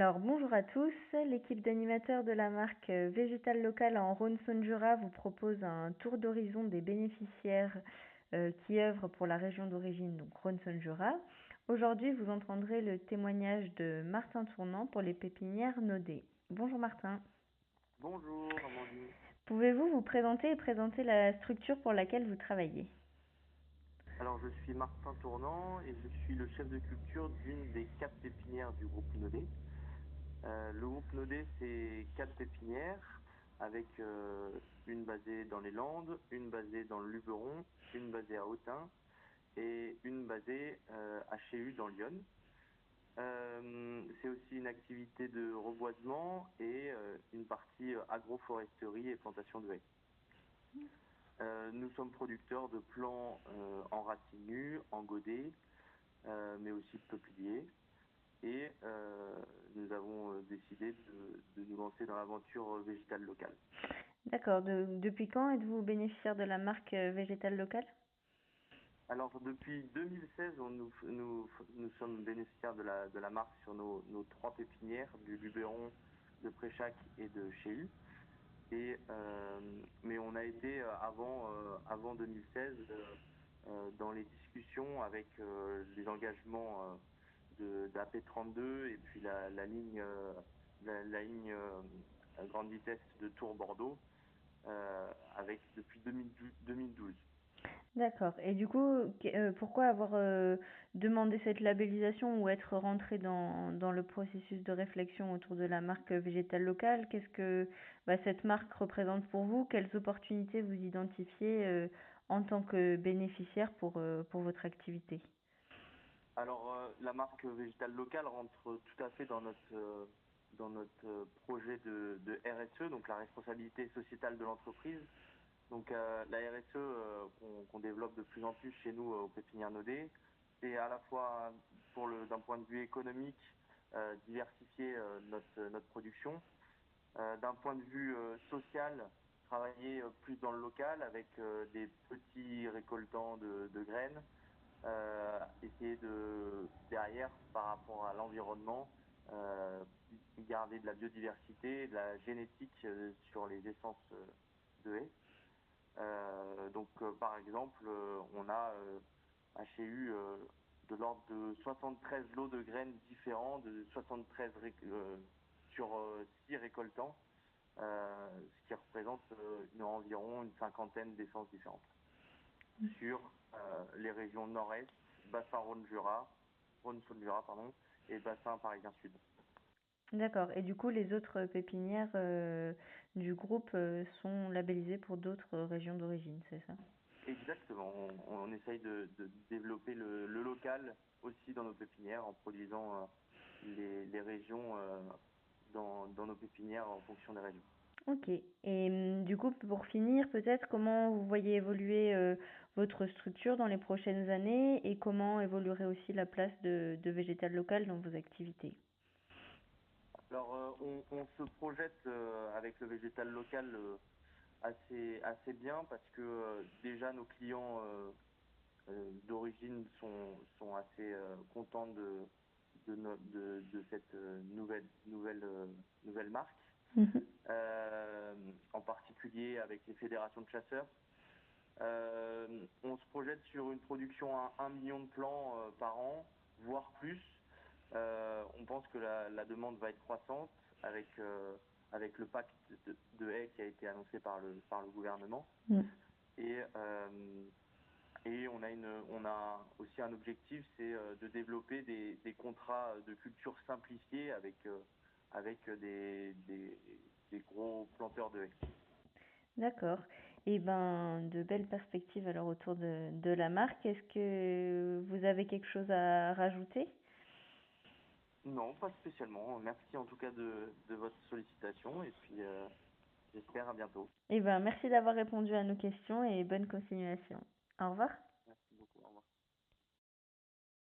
Alors bonjour à tous, l'équipe d'animateurs de la marque Végétal Local en Rhône-Saône-Jura vous propose un tour d'horizon des bénéficiaires qui œuvrent pour la région d'origine, donc Rhône-Saône-Jura. Aujourd'hui, vous entendrez le témoignage de Martin Tournant pour les pépinières Naudet. Bonjour Martin. Bonjour Amandine. Pouvez-vous vous présenter et présenter la structure pour laquelle vous travaillez? Alors je suis Martin Tournant et je suis le chef de culture d'une des 4 pépinières du groupe Naudet. Le groupe Naudet, c'est 4 pépinières avec une basée dans les Landes, une basée dans le Luberon, une basée à Autun et une basée à Chéhu dans l'Yonne. C'est aussi une activité de reboisement et une partie agroforesterie et plantation de haies. Nous sommes producteurs de plants en racines nues, en godets, mais aussi de peupliers. Et nous avons décidé de nous lancer dans l'aventure végétale locale. D'accord, depuis quand êtes-vous bénéficiaire de la marque Végétal Local? Alors depuis 2016, nous sommes bénéficiaires de la marque sur nos 3 pépinières, du Luberon, de Préchac et de Chéhu. Mais on a été avant 2016 dans les discussions avec les engagements d'AP32 et puis la ligne à grande vitesse de Tours-Bordeaux depuis 2012. D'accord. Et du coup, pourquoi avoir demandé cette labellisation ou être rentré dans le processus de réflexion autour de la marque végétale locale? Qu'est-ce que cette marque représente pour vous? Quelles opportunités vous identifiez en tant que bénéficiaire pour votre activité? Alors, la marque végétale locale rentre tout à fait dans notre projet de RSE, donc la responsabilité sociétale de l'entreprise. Donc, la RSE qu'on développe de plus en plus chez nous au Pépinière Naudet, c'est à la fois d'un point de vue économique, diversifier notre production, d'un point de vue social, travailler plus dans le local avec des petits récoltants de graines, essayer derrière, par rapport à l'environnement, garder de la biodiversité, de la génétique sur les essences de haies. Par exemple, on a à Chéhu de l'ordre de 73 lots de graines différents, de 73 sur 6 récoltants, ce qui représente environ une cinquantaine d'essences différentes sur les régions nord-est, bassin Rhône-Saône-Jura, pardon, et bassin parisien sud. D'accord. Et du coup, les autres pépinières du groupe sont labellisées pour d'autres régions d'origine, c'est ça? Exactement, on essaye de développer le local aussi dans nos pépinières en produisant les régions dans nos pépinières en fonction des régions. Ok. Et du coup, pour finir, peut-être comment vous voyez évoluer votre structure dans les prochaines années et comment évoluerait aussi la place de végétal local dans vos activités? Alors, on se projette avec le végétal local assez bien parce que déjà nos clients d'origine sont assez contents de cette nouvelle marque, Mhm. en particulier avec les fédérations de chasseurs. On se projette sur une production à 1 million de plants par an, voire plus. On pense que la demande va être croissante avec le pacte de haies qui a été annoncé par le gouvernement. Mm. Et, euh, et on a aussi un objectif, c'est de développer des contrats de culture simplifiés avec des gros planteurs de haies. D'accord. Et ben, de belles perspectives alors autour de la marque. Est-ce que vous avez quelque chose à rajouter? Non, pas spécialement. Merci en tout cas de votre sollicitation et puis j'espère à bientôt. Eh ben, merci d'avoir répondu à nos questions et bonne continuation. Au revoir.